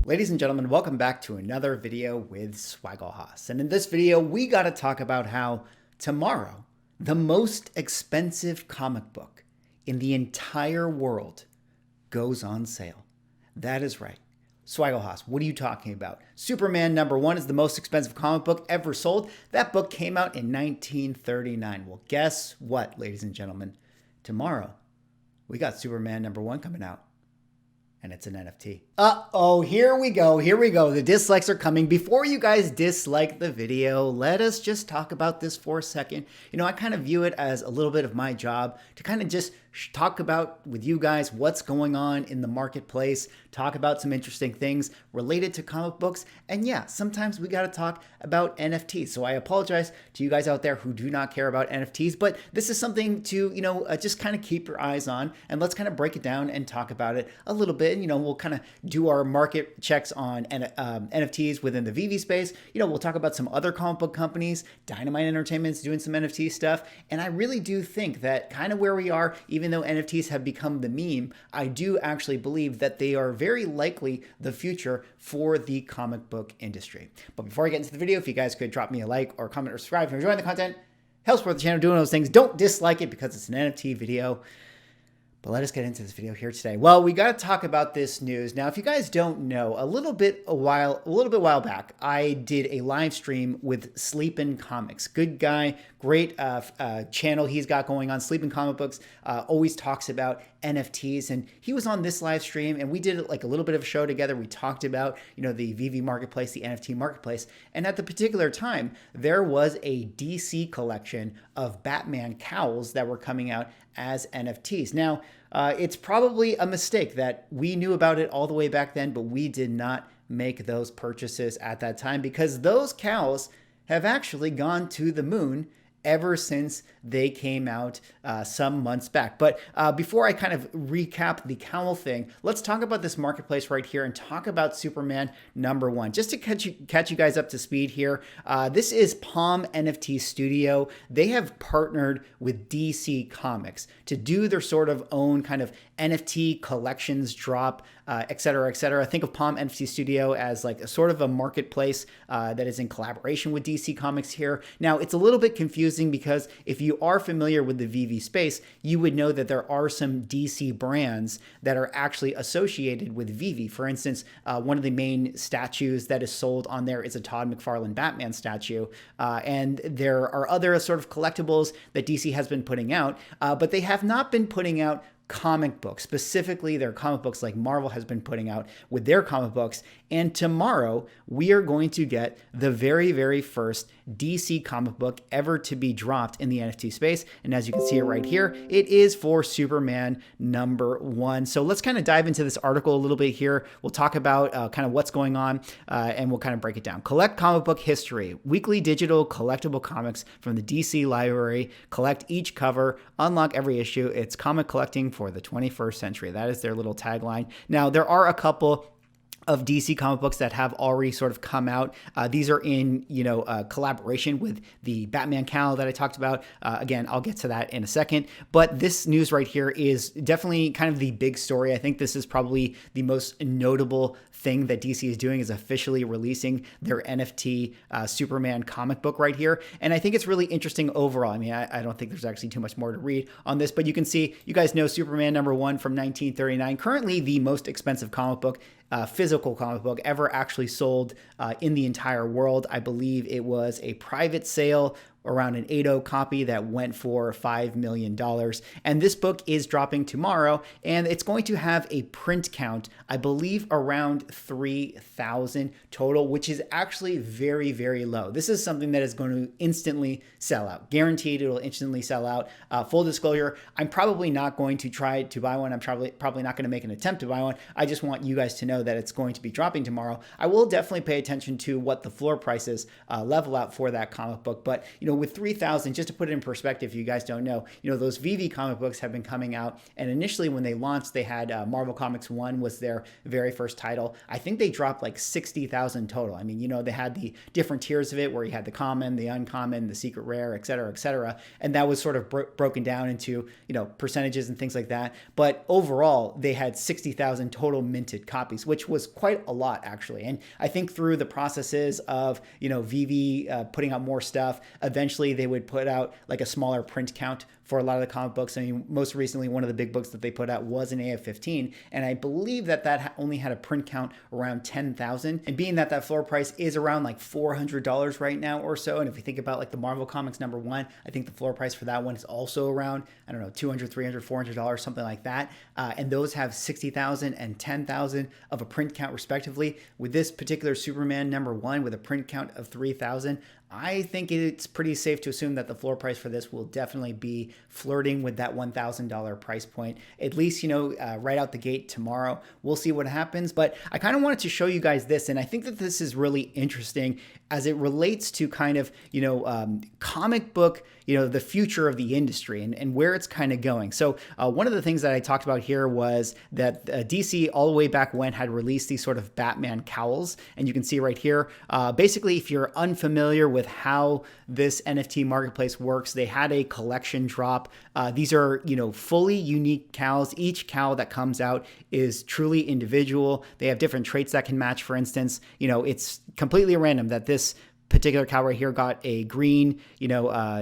Ladies and gentlemen, welcome back to another video with Swaggle. And in this video, we got to talk about how tomorrow, the most expensive comic book in the entire world goes on sale. That is right. Swaggle, what are you talking about? Superman #1 is the most expensive comic book ever sold. That book came out in 1939. Well, guess what, ladies and gentlemen? Tomorrow, we got Superman #1 coming out. And it's an NFT. Uh-oh, here we go. The dislikes are coming. Before you guys dislike the video, let us just talk about this for a second. You know, I kind of view it as a little bit of my job to kind of just talk about with you guys what's going on in the marketplace, talk about some interesting things related to comic books. And yeah, sometimes we got to talk about NFTs. So I apologize to you guys out there who do not care about NFTs, but this is something to, just kind of keep your eyes on, and let's kind of break it down and talk about it a little bit. We'll kind of do our market checks on NFTs within the VEVE space. We'll talk about some other comic book companies. Dynamite Entertainment's doing some NFT stuff. And I really do think that kind of where we are, even though NFTs have become the meme, I do actually believe that they are very likely the future for the comic book industry. But before I get into the video, if you guys could drop me a like or comment or subscribe if you're enjoying the content, helps support the channel doing those things. Don't dislike it because it's an NFT video. But let us get into this video here today. Well, we got to talk about this news. Now, if you guys don't know, a little bit while back, I did a live stream with Sleepin' Comics. Good guy, great channel he's got going on. Sleepin' Comic Books always talks about NFTs, and he was on this live stream, and we did like a little bit of a show together. We talked about, the VEVE marketplace, the NFT marketplace, and at the particular time, there was a DC collection of Batman cowls that were coming out as NFTs. Now, it's probably a mistake that we knew about it all the way back then, but we did not make those purchases at that time because those cowls have actually gone to the moon ever since they came out some months back. But before I kind of recap the cowl thing, let's talk about this marketplace right here and talk about Superman #1. Just to catch you guys up to speed here, this is Palm NFT Studio. They have partnered with DC Comics to do their sort of own kind of NFT collections drop, et cetera, et cetera. Think of Palm NFT Studio as like a sort of a marketplace that is in collaboration with DC Comics here. Now, it's a little bit confusing because if you are familiar with the VEVE space, you would know that there are some DC brands that are actually associated with VEVE. For instance, one of the main statues that is sold on there is a Todd McFarlane Batman statue. And there are other sort of collectibles that DC has been putting out, but they have not been putting out comic books, specifically their comic books like Marvel has been putting out with their comic books. And tomorrow we are going to get the very, very first DC comic book ever to be dropped in the NFT space. And as you can see it right here, it is for Superman #1. So let's kind of dive into this article a little bit here. We'll talk about kind of what's going on and we'll kind of break it down. Collect comic book history, weekly digital collectible comics from the DC library. Collect each cover, unlock every issue. It's comic collecting for the 21st century. That is their little tagline. Now, there are a couple of DC comic books that have already sort of come out. These are in, collaboration with the Batman cowl that I talked about. Again, I'll get to that in a second. But this news right here is definitely kind of the big story. I think this is probably the most notable thing that DC is doing, is officially releasing their NFT Superman comic book right here. And I think it's really interesting overall. I mean, I don't think there's actually too much more to read on this, but you can see, you guys know Superman #1 from 1939, currently the most expensive comic book, physical comic book ever actually sold in the entire world. I believe it was a private sale around an 8.0 copy that went for $5 million. And this book is dropping tomorrow, and it's going to have a print count, I believe around 3,000 total, which is actually very, very low. This is something that is going to instantly sell out. Guaranteed it will instantly sell out. Full disclosure, I'm probably not going to try to buy one. I'm probably not going to make an attempt to buy one. I just want you guys to know that it's going to be dropping tomorrow. I will definitely pay attention to what the floor prices level out for that comic book. But, with 3,000, just to put it in perspective, if you guys don't know, those VEVE comic books have been coming out. And initially when they launched, they had Marvel Comics 1 was their very first title. I think they dropped like 60,000 total. I mean, they had the different tiers of it where you had the common, the uncommon, the secret rare, et cetera, et cetera. And that was sort of broken down into, percentages and things like that. But overall, they had 60,000 total minted copies, which was quite a lot actually. And I think through the processes of, VEVE putting out more stuff, eventually they would put out like a smaller print count for a lot of the comic books. I mean, most recently, one of the big books that they put out was an AF-15, and I believe that only had a print count around 10,000. And being that floor price is around like $400 right now or so, and if you think about like the Marvel Comics #1, I think the floor price for that one is also around, I don't know, $200, $300, $400, something like that. And those have 60,000 and 10,000 of a print count respectively. With this particular Superman #1 with a print count of 3,000, I think it's pretty safe to assume that the floor price for this will definitely be flirting with that $1,000 price point, at least, right out the gate tomorrow. We'll see what happens, but I kind of wanted to show you guys this, and I think that this is really interesting as it relates to kind of, comic book, the future of the industry and where it's kind of going. So one of the things that I talked about here was that DC all the way back when had released these sort of Batman cowls, and you can see right here, basically, if you're unfamiliar with how this NFT marketplace works, they had a collection drop. These are, fully unique cows. Each cow that comes out is truly individual. They have different traits that can match. For instance, it's completely random that this particular cow right here got a green,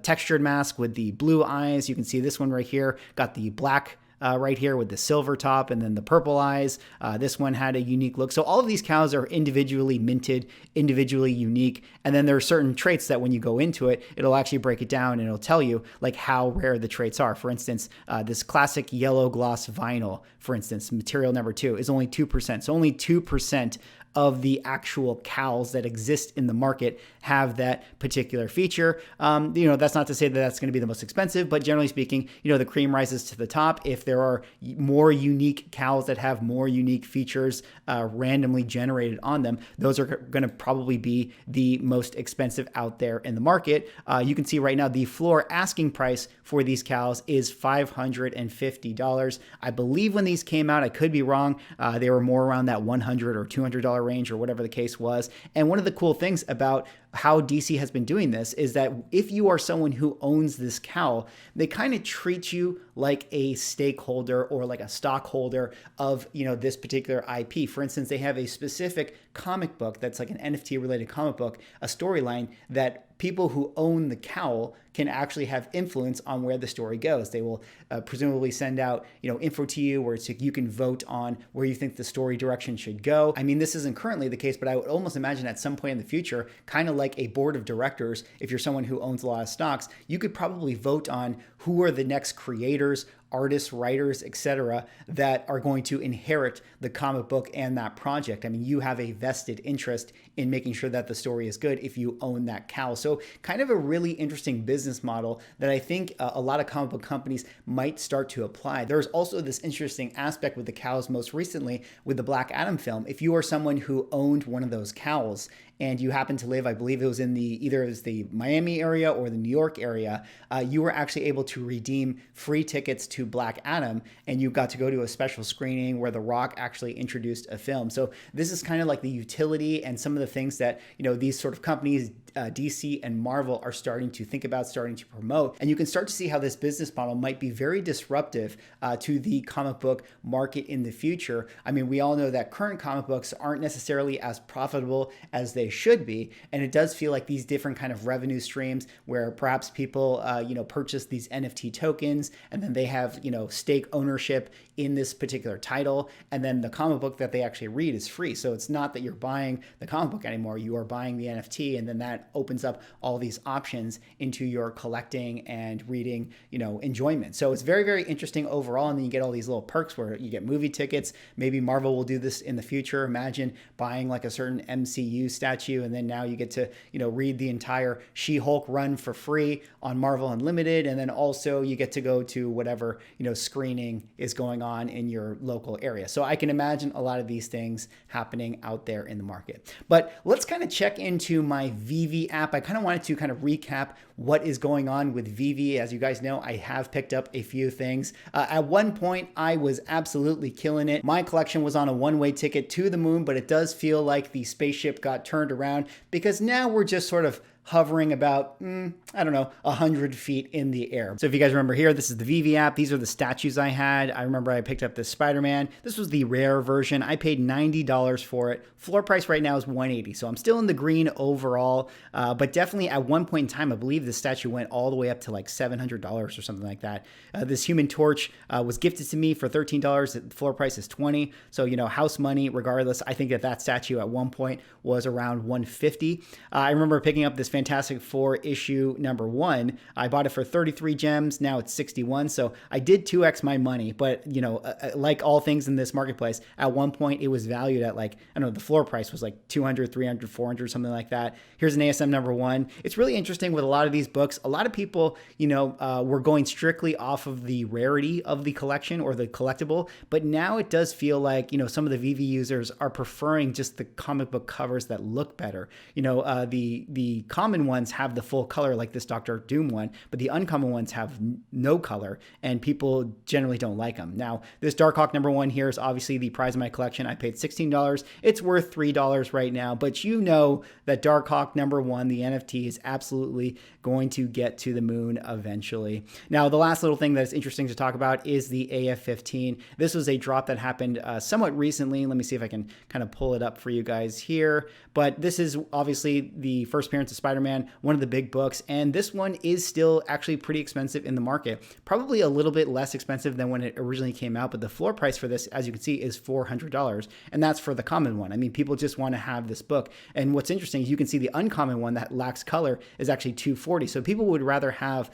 textured mask with the blue eyes. You can see this one right here got the black right here with the silver top and then the purple eyes. This one had a unique look. So all of these cows are individually minted, individually unique. And then there are certain traits that when you go into it, it'll actually break it down and it'll tell you like how rare the traits are. For instance, this classic yellow gloss vinyl, for instance, material #2 is only 2%. So only 2% of the actual cows that exist in the market have that particular feature. That's not to say that that's going to be the most expensive, but generally speaking, the cream rises to the top. If there are more unique cows that have more unique features randomly generated on them, those are going to probably be the most expensive out there in the market. You can see right now the floor asking price for these cows is $550. I believe when these came out, I could be wrong, they were more around that $100 or $200 range or whatever the case was. And one of the cool things about how DC has been doing this is that if you are someone who owns this cow, they kind of treat you like a stakeholder or like a stockholder of, this particular IP. For instance, they have a specific comic book that's like an NFT related comic book, a storyline that people who own the cowl can actually have influence on where the story goes. They will presumably send out, info to you where you can vote on where you think the story direction should go. I mean, this isn't currently the case, but I would almost imagine at some point in the future, kind of like a board of directors, if you're someone who owns a lot of stocks, you could probably vote on who are the next creators, artists, writers, etc., that are going to inherit the comic book and that project. I mean, you have a vested interest in making sure that the story is good if you own that cow. So kind of a really interesting business model that I think a lot of comic book companies might start to apply. There's also this interesting aspect with the cows most recently with the Black Adam film. If you are someone who owned one of those cows and you happen to live, I believe it was in either it was the Miami area or the New York area, you were actually able to redeem free tickets to Black Adam, and you got to go to a special screening where The Rock actually introduced a film. So this is kind of like the utility and some of the things that, these sort of companies, DC and Marvel, are starting to think about, starting to promote. And you can start to see how this business model might be very disruptive to the comic book market in the future. I mean, we all know that current comic books aren't necessarily as profitable as they should be. And it does feel like these different kind of revenue streams where perhaps people, purchase these NFT tokens and then they have, stake ownership in this particular title. And then the comic book that they actually read is free. So it's not that you're buying the comic book anymore. You are buying the NFT, and then that opens up all these options into your collecting and reading, enjoyment. So it's very, very interesting overall. And then you get all these little perks where you get movie tickets. Maybe Marvel will do this in the future. Imagine buying like a certain MCU statue, and then now you get to, read the entire She-Hulk run for free on Marvel Unlimited. And then also you get to go to whatever, screening is going on in your local area. So I can imagine a lot of these things happening out there in the market. But let's kind of check into my VEVE VEVE app. I kind of wanted to kind of recap what is going on with VEVE. As you guys know, I have picked up a few things. At one point, I was absolutely killing it. My collection was on a one-way ticket to the moon, but it does feel like the spaceship got turned around because now we're just sort of hovering about, I don't know, 100 feet in the air. So if you guys remember here, this is the VEVE app. These are the statues I had. I remember I picked up this Spider-Man. This was the rare version. I paid $90 for it. Floor price right now is $180. So I'm still in the green overall, but definitely at one point in time, I believe the statue went all the way up to like $700 or something like that. This Human Torch was gifted to me for $13. The floor price is $20. So, you know, house money, regardless. I think that statue at one point was around $150. I remember picking up this Fantastic Four issue #1. I bought it for 33 gems. Now it's 61. So I did 2x my money. But, you know, like all things in this marketplace, at one point it was valued at like, I don't know, the floor price was like 200, 300, 400, something like that. Here's an ASM #1. It's really interesting with a lot of these books. A lot of people, you know, were going strictly off of the rarity of the collection or the collectible. But now it does feel like, you know, some of the VEVE users are preferring just the comic book covers that look better. You know, the common ones have the full color like this Doctor Doom one, but the uncommon ones have no color and people generally don't like them. Now, this Darkhawk #1 here is obviously the prize of my collection. I paid $16. It's worth $3 right now, but you know that Darkhawk #1, the NFT, is absolutely going to get to the moon eventually. Now, the last little thing that's interesting to talk about is the AF-15. This was a drop that happened somewhat recently. Let me see if I can kind of pull it up for you guys here. But this is obviously the first appearance of Spider-Man, one of the big books, and this one is still actually pretty expensive in the market. Probably a little bit less expensive than when it originally came out, but the floor price for this, as you can see, is $400, and that's for the common one. I mean, people just want to have this book. And what's interesting is you can see the uncommon one that lacks color is actually $240. So people would rather have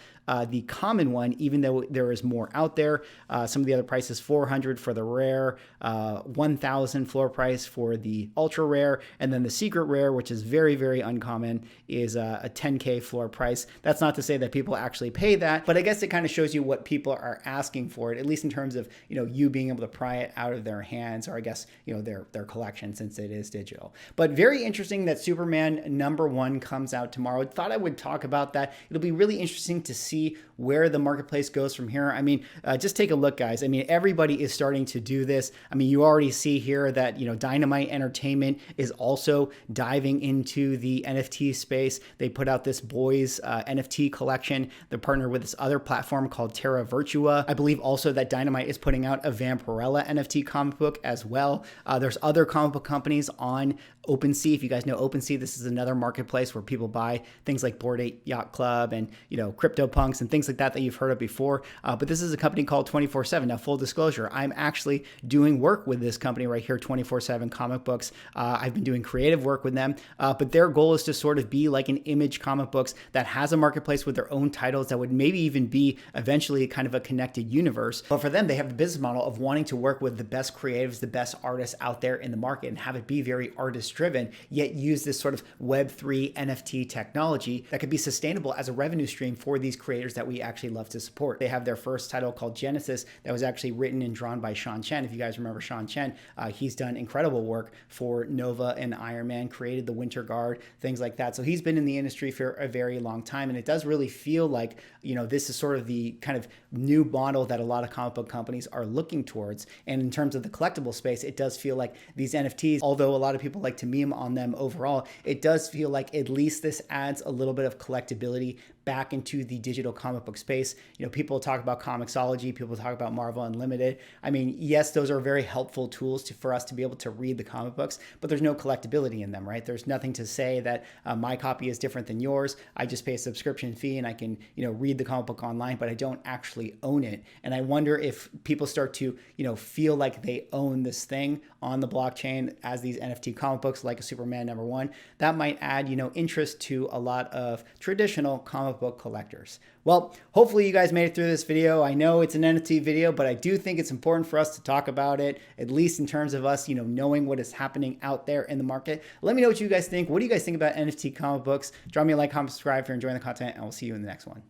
the common one, even though there is more out there. Some of the other prices, $400 for the rare, $1,000 floor price for the ultra rare, and then the secret rare, which is very, very uncommon, is a $10K floor price. That's not to say that people actually pay that, but I guess it kind of shows you what people are asking for it, at least in terms of, you know, you being able to pry it out of their hands, or I guess, you know, their collection, since it is digital. But very interesting that Superman #1 comes out tomorrow. I thought I would talk about that. It'll be really interesting to see where the marketplace goes from here. I mean, just take a look, guys. I mean, everybody is starting to do this. I mean, you already see here that, you know, Dynamite Entertainment is also diving into the NFT space. They put out this boys NFT collection. They're partnered with this other platform called Terra Virtua. I believe also that Dynamite is putting out a Vampirella NFT comic book as well. There's other comic book companies on OpenSea. If you guys know OpenSea, this is another marketplace where people buy things like Bored Ape Yacht Club and, you know, CryptoPunks and things like that you've heard of before. But this is a company called 24/7. Now, full disclosure, I'm actually doing work with this company right here, 24/7 Comic Books. I've been doing creative work with them, but their goal is to sort of be like an Image Comic Books that has a marketplace with their own titles that would maybe even be eventually kind of a connected universe. But for them, they have the business model of wanting to work with the best creatives, the best artists out there in the market, and have it be very artist driven, yet use this sort of Web3 NFT technology that could be sustainable as a revenue stream for these creators that we actually love to support. They have their first title called Genesis that was actually written and drawn by Sean Chen. If you guys remember Sean Chen, he's done incredible work for Nova and Iron Man, created the Winter Guard, things like that. So he's been in the industry for a very long time, and it does really feel like, you know, this is sort of the kind of new model that a lot of comic book companies are looking towards. And in terms of the collectible space, it does feel like these NFTs, although a lot of people like to meme on them overall, it does feel like at least this adds a little bit of collectability back into the digital comic book space. You know, people talk about Comixology, people talk about Marvel Unlimited. I mean, yes, those are very helpful tools for us to be able to read the comic books, but there's no collectability in them, right? There's nothing to say that my copy is different than yours. I just pay a subscription fee and I can, you know, read the comic book online, but I don't actually own it. And I wonder if people start to, you know, feel like they own this thing on the blockchain as these NFT comic books, like a Superman #1, that might add, you know, interest to a lot of traditional comic book collectors. Well, hopefully you guys made it through this video. I know it's an NFT video, but I do think it's important for us to talk about it, at least in terms of us, you know, knowing what is happening out there in the market. Let me know what you guys think. What do you guys think about NFT comic books? Drop me a like, comment, subscribe if you're enjoying the content, and we'll see you in the next one.